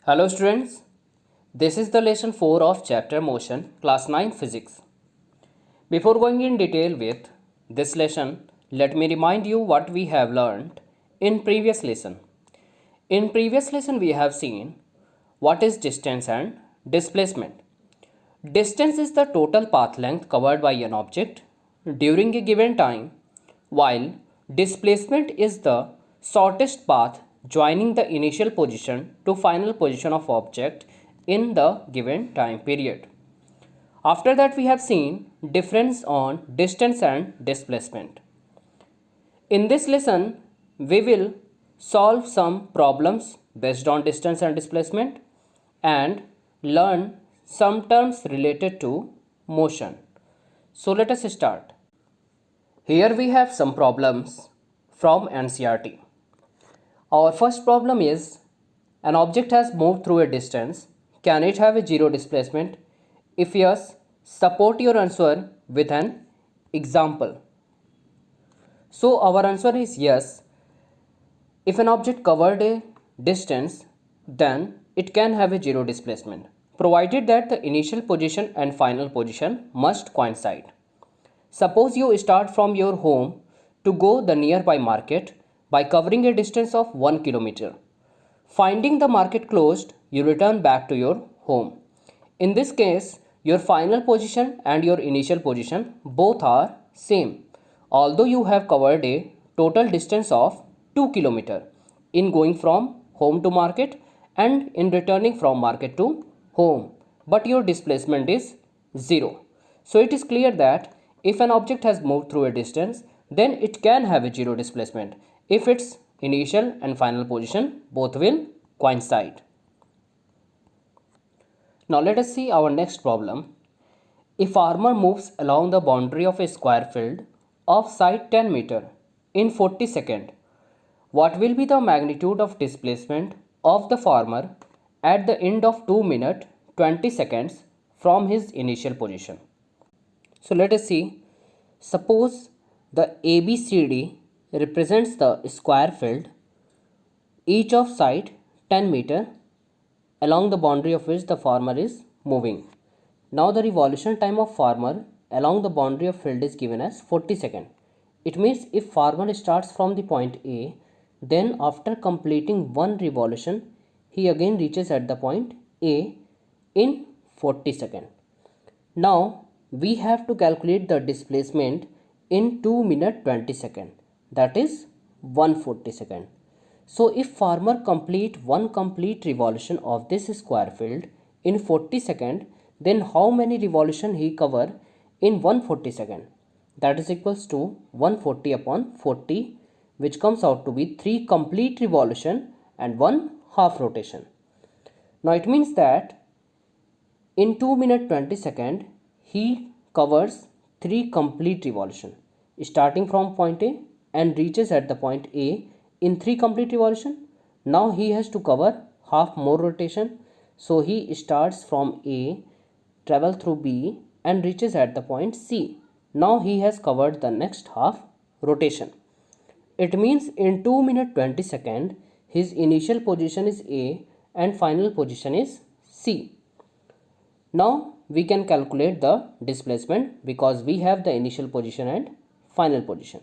Hello students, this is the lesson 4 of chapter motion class 9 physics. Before going in detail with this lesson, let me remind you what we have learned in previous lesson. In previous lesson we have seen what is distance and displacement. Distance is the total path length covered by an object during a given time, while displacement is the shortest path joining the initial position to final position of object in the given time period. After that we have seen difference on distance and displacement. In this lesson we will solve some problems based on distance and displacement and learn some terms related to motion. So let us start. Here we have some problems from NCERT. Our first problem is an object has moved through a distance. Can it have a zero displacement? If yes, support your answer with an example. So our answer is yes. If an object covered a distance, then it can have a zero displacement, provided that the initial position and final position must coincide. Suppose you start from your home to go the nearby market by covering a distance of 1 kilometer. Finding the market closed, you return back to your home. In this case, your final position and your initial position both are same, although you have covered a total distance of 2 kilometer in going from home to market and in returning from market to home, but your displacement is 0. So it is clear that if an object has moved through a distance, then it can have a zero displacement if its initial and final position both will coincide. Now let us see our next problem. A farmer moves along the boundary of a square field of side 10 meter in 40 seconds. What will be the magnitude of displacement of the farmer at the end of 2 minutes 20 seconds from his initial position? So let us see. Suppose the ABCD represents the square field, each of side 10 meter, along the boundary of which the farmer is moving. Now the revolution time of farmer along the boundary of field is given as 40 seconds. It means if farmer starts from the point A, then after completing one revolution, he again reaches at the point A in 40 seconds. Now we have to calculate the displacement in 2 minutes 20 seconds, that is 140 seconds. So if farmer complete one complete revolution of this square field in 40 seconds, then how many revolution he cover in 140 seconds? That is equals to 140 upon 40, which comes out to be 3 complete revolution and 1 half rotation. Now it means that in 2 minutes 20 seconds, he covers 3 complete revolution starting from point A and reaches at the point A in 3 complete revolution. Now he has to cover half more rotation. So he starts from A, travel through B and reaches at the point C. Now he has covered the next half rotation. It means in 2 minutes 20 seconds, his initial position is A and final position is C. Now we can calculate the displacement because we have the initial position and final position.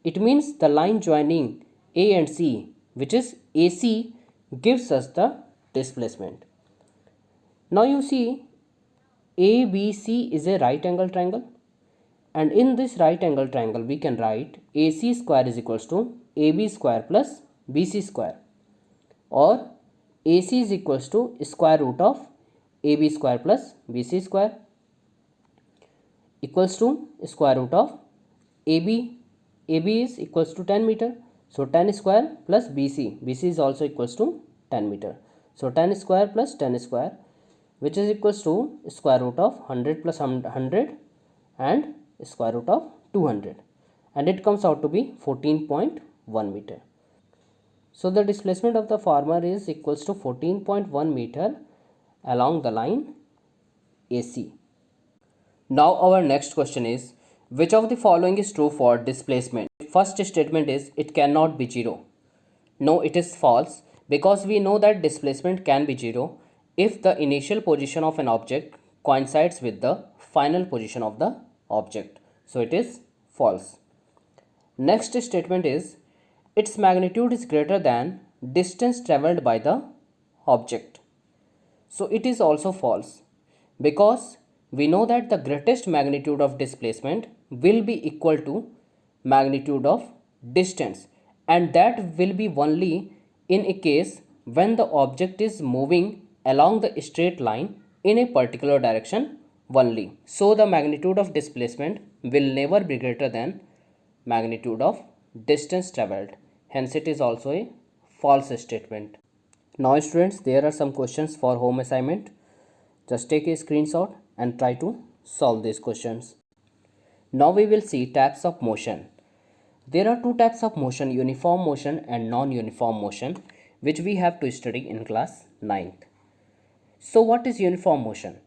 It means the line joining A and C, which is AC, gives us the displacement. Now you see ABC is a right angle triangle, and in this right angle triangle we can write AC square is equals to AB square plus BC square, or AC is equals to square root of AB square plus BC square equals to square root of AB. AB is equals to 10 meter. So 10 square plus BC. BC is also equals to 10 meter. So 10 square plus 10 square, which is equals to square root of 100 plus 100 and square root of 200. And it comes out to be 14.1 meter. So the displacement of the farmer is equals to 14.1 meter along the line AC. Now our next question is, which of the following is true for displacement? First statement is it cannot be zero. No, it is false because we know that displacement can be 0 if the initial position of an object coincides with the final position of the object. So it is false. Next statement is its magnitude is greater than distance traveled by the object. So it is also false because we know that the greatest magnitude of displacement will be equal to magnitude of distance, and that will be only in a case when the object is moving along the straight line in a particular direction only. So the magnitude of displacement will never be greater than magnitude of distance traveled. Hence it is also a false statement. Now students, there are some questions for home assignment. Just take a screenshot and try to solve these questions. Now we will see types of motion. There are two types of motion, uniform motion and non-uniform motion, which we have to study in class 9th. So what is uniform motion?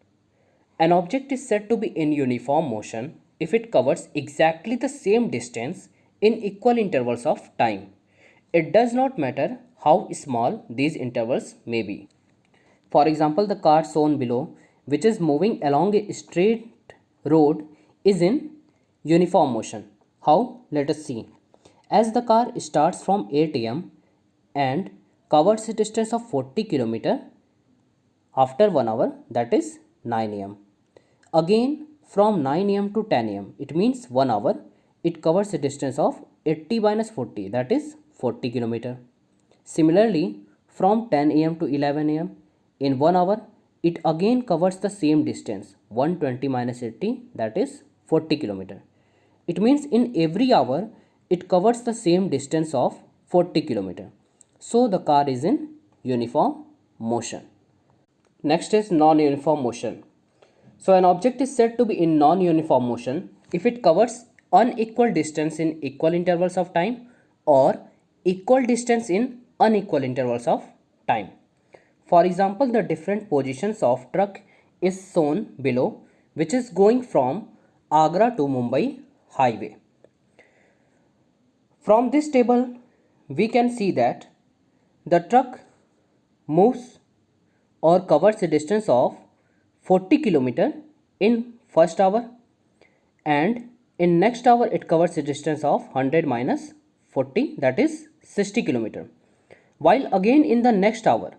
An object is said to be in uniform motion if it covers exactly the same distance in equal intervals of time. It does not matter how small these intervals may be. For example, the car shown below, which is moving along a straight road, is in uniform motion. How? Let us see. As the car starts from 8 am and covers a distance of 40 km after 1 hour, that is 9 am. Again, from 9 am to 10 am, it means 1 hour, it covers a distance of 80 minus 40, that is 40 km. Similarly, from 10 am to 11 am, in 1 hour, it again covers the same distance, 120 minus 80, that is 40 km. It means in every hour, it covers the same distance of 40 km. So the car is in uniform motion. Next is non-uniform motion. So an object is said to be in non-uniform motion if it covers unequal distance in equal intervals of time or equal distance in unequal intervals of time. For example, the different positions of truck is shown below, which is going from Agra to Mumbai highway. From this table, we can see that the truck moves or covers a distance of 40 km in first hour, and in next hour it covers a distance of 100 minus 40, that is 60 km. While again in the next hour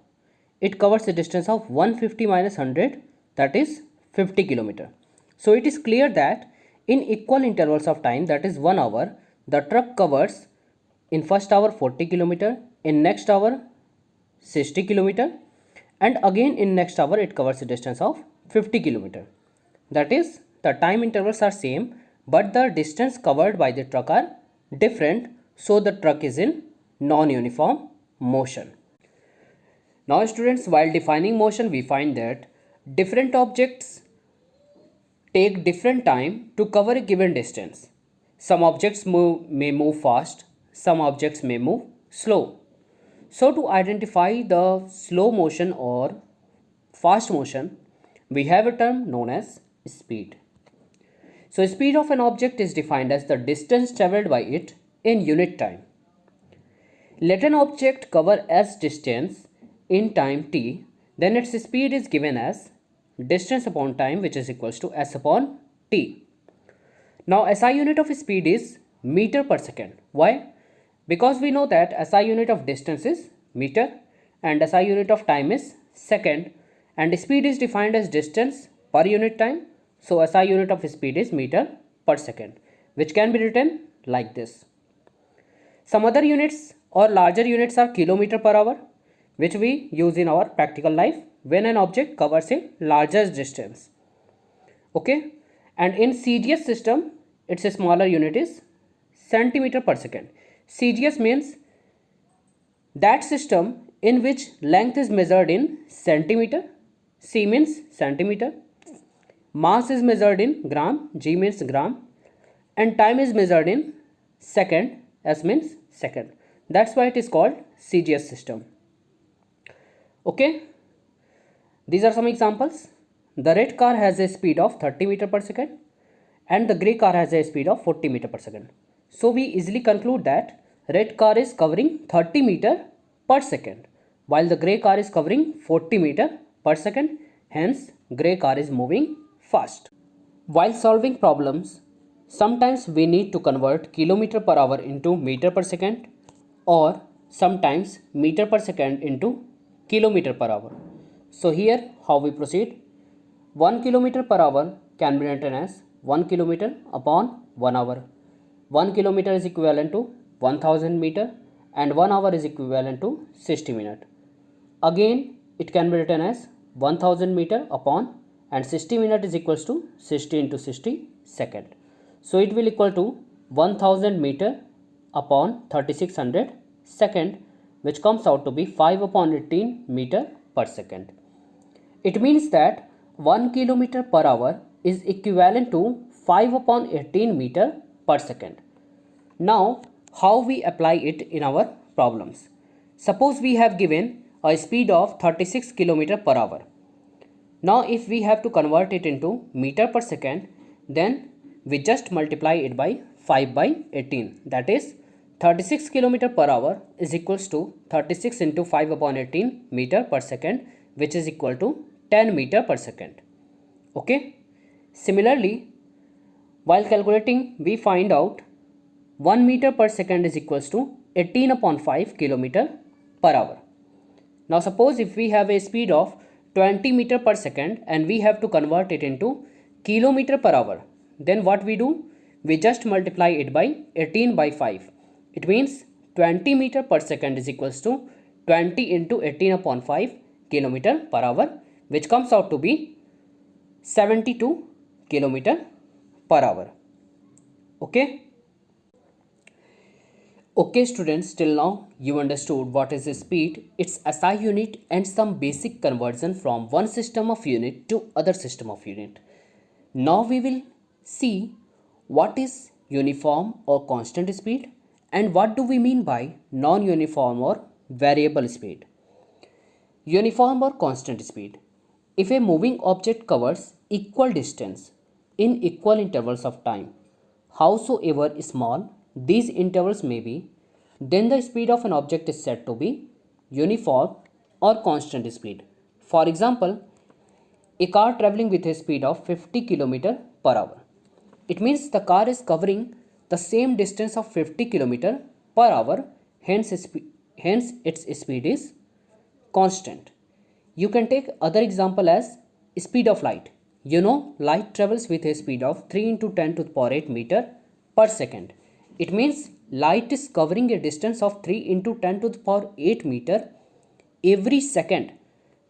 it covers a distance of 150 minus 100, that is 50 km. So it is clear that in equal intervals of time, that is 1 hour, the truck covers in first hour 40 km, in next hour 60 km, and again in next hour it covers a distance of 50 km. That is, the time intervals are same, but the distance covered by the truck are different, so the truck is in non-uniform motion. Now students, while defining motion, we find that different objects take different time to cover a given distance. Some objects may move fast, some objects may move slow. So to identify the slow motion or fast motion, we have a term known as speed. So speed of an object is defined as the distance traveled by it in unit time. Let an object cover s distance in time t, then its speed is given as distance upon time, which is equals to s upon t. Now SI unit of speed is meter per second. Why? Because we know that SI unit of distance is meter and SI unit of time is second, and speed is defined as distance per unit time. So SI unit of speed is meter per second, which can be written like this. Some other units or larger units are kilometer per hour, which we use in our practical life when an object covers a larger distance. Okay, and in CGS system, its a smaller unit is centimeter per second. CGS means that system in which length is measured in centimeter, C means centimeter, mass is measured in gram, G means gram, and time is measured in second, S means second. That's why it is called CGS system. Okay, these are some examples. The red car has a speed of 30 meter per second and the grey car has a speed of 40 meter per second. So we easily conclude that red car is covering 30 meter per second, while the grey car is covering 40 meter per second. Hence, grey car is moving fast. While solving problems, sometimes we need to convert kilometer per hour into meter per second, or sometimes meter per second into kilometer per hour. So here how we proceed. 1 kilometer per hour can be written as 1 kilometer upon 1 hour. 1 kilometer is equivalent to 1000 meter and 1 hour is equivalent to 60 minutes. Again, it can be written as 1000 meter upon and 60 minute is equals to 60 into 60 second. So it will equal to 1000 meter upon 3600 second, which comes out to be 5 upon 18 meter per second. It means that 1 kilometer per hour is equivalent to 5 upon 18 meter per second. Now, how we apply it in our problems? Suppose we have given a speed of 36 kilometer per hour. Now, if we have to convert it into meter per second, then we just multiply it by 5 by 18. That is 36 kilometer per hour is equals to 36 into 5 upon 18 meter per second, which is equal to 10 meter per second. Okay. Similarly, while calculating, we find out 1 meter per second is equals to 18 upon 5 kilometer per hour. Now suppose if we have a speed of 20 meter per second and we have to convert it into kilometer per hour, then what we do? We just multiply it by 18 by 5. It means 20 meter per second is equals to 20 into 18 upon 5 kilometer per hour, which comes out to be 72 kilometer per hour. Okay. Okay students, till now you understood what is the speed, its SI unit and some basic conversion from one system of unit to other system of unit. Now we will see what is uniform or constant speed and what do we mean by non-uniform or variable speed. Uniform or constant speed. If a moving object covers equal distance in equal intervals of time, howsoever small these intervals may be, then the speed of an object is said to be uniform or constant speed. For example, a car traveling with a speed of 50 km per hour. It means the car is covering the same distance of 50 km per hour, hence its speed is constant. You can take other example as speed of light. You know, light travels with a speed of 3 into 10 to the power 8 meter per second. It means light is covering a distance of 3 into 10 to the power 8 meter every second.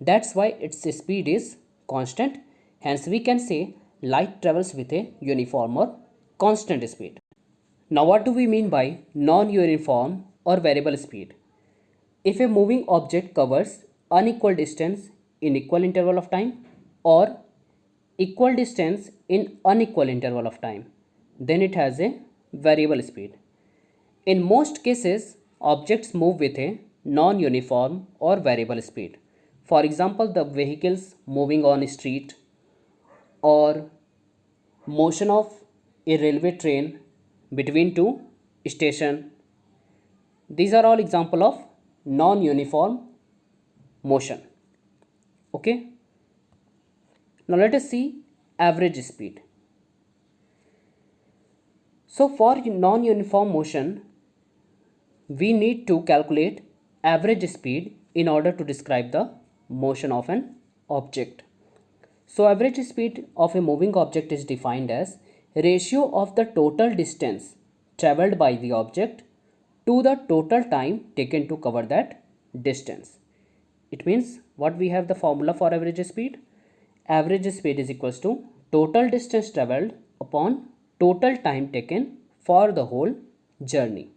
That's why its speed is constant. Hence we can say light travels with a uniform or constant speed. Now what do we mean by non-uniform or variable speed? If a moving object covers unequal distance in equal interval of time or equal distance in unequal interval of time, then it has a variable speed. In most cases, objects move with a non-uniform or variable speed. For example, the vehicles moving on a street or motion of a railway train between two stations. These are all example of non-uniform motion. Okay. Now let us see average speed. So for non-uniform motion, we need to calculate average speed in order to describe the motion of an object. So average speed of a moving object is defined as ratio of the total distance traveled by the object to the total time taken to cover that distance. It means what we have the formula for average speed? Average speed is equals to total distance traveled upon total time taken for the whole journey.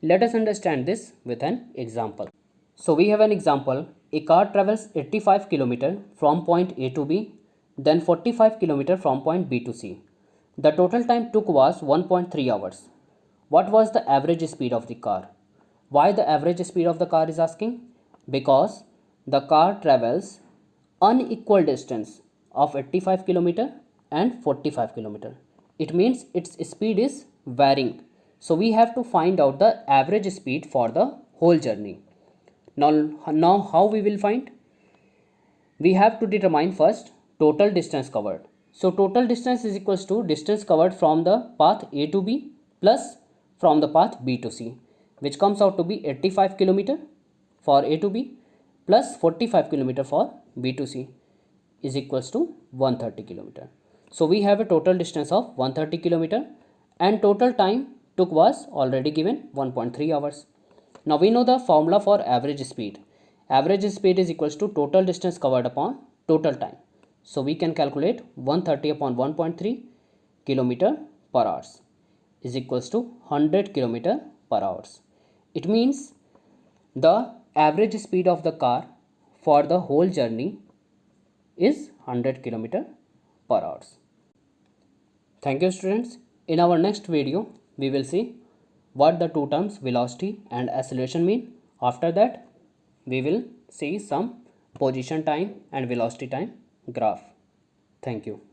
Let us understand this with an example. So we have an example. A car travels 85 km from point A to B, then 45 km from point B to C. The total time took was 1.3 hours. What was the average speed of the car? Why the average speed of the car is asking? Because the car travels unequal distance of 85 km and 45 km. It means its speed is varying. So we have to find out the average speed for the whole journey. Now how we will find? We have to determine first total distance covered. So total distance is equals to distance covered from the path A to B plus from the path B to C, which comes out to be 85 km for A to B plus 45 km for B to C is equals to 130 km. So we have a total distance of 130 km and total time took was already given 1.3 hours. Now we know the formula for average speed. Average speed is equals to total distance covered upon total time. So we can calculate 130 upon 1.3 kilometer per hour is equals to 100 kilometer per hour. It means the average speed of the car for the whole journey is 100 kilometer per hour. Thank you students. In our next video, we will see what the two terms velocity and acceleration mean. After that, we will see some position time and velocity time graph. Thank you.